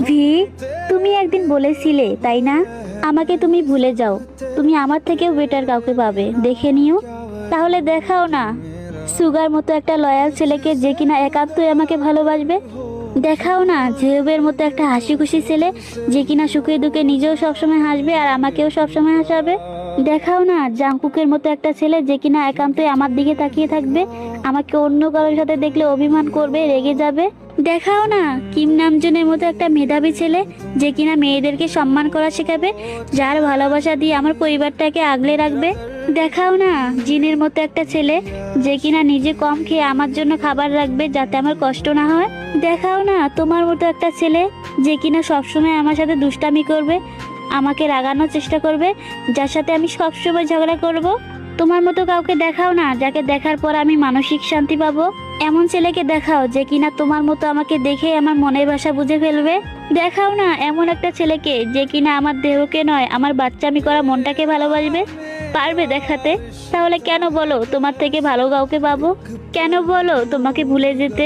V, তুমি একদিন বলেছিলে তাই না, আমাকে তুমি ভুলে যাও, তুমি আমার থেকেও বেটার কাউকে পাবে, দেখে নিও। তাহলে দেখাও না সুগার মতো একটা লয়াল ছেলেকে, যে কিনা একান্তই আমাকে ভালোবাসবে। দেখাও না জেহেবের মতো একটা হাসি খুশি ছেলে, যে কিনা সুখে দুঃখে নিজেও সবসময় হাসবে আর আমাকেও সবসময় হাসাবে। দেখাও না জাংকুকের মতো একটা ছেলে, যে কিনা একান্তই আমার দিকে তাকিয়ে থাকবে, আমাকে অন্য কারোর সাথে দেখলে অভিমান করবে, রেগে যাবে। দেখাও না কিম নামজনের মতো একটা মেধাবী ছেলে, যে কিনা মেয়েদেরকে সম্মান করা শেখাবে, যার ভালোবাসা দিয়ে আমার পরিবারটাকে আগলে রাখবে। দেখাও না জিনের মতো একটা ছেলে, যে কিনা নিজে কম খেয়ে আমার জন্য খাবার রাখবে, যাতে আমার কষ্ট না হয়। দেখাও না তোমার মতো একটা ছেলে, যে কিনা সবসময় আমার সাথে দুষ্টামি করবে, আমাকে রাগানোর চেষ্টা করবে, যার সাথে আমি সবসময় ঝগড়া করব। তোমার মতো কাউকে দেখাও না, যাকে দেখার পর আমি মানসিক শান্তি পাবো। এমন ছেলেকে দেখাও, যে কিনা তোমার মতো আমাকে দেখে আমার মনের ভাষা বুঝে ফেলবে। দেখাও না এমন একটা ছেলেকে, যে কিনা আমার দেহকে নয়, আমার বাচ্চামি করা মনটাকে ভালোবাসবে। পারবে দেখাতে? তাহলে কেন বলো তোমার থেকে ভালো কাউকে পাবো? কেন বলো তোমাকে ভুলে যেতে?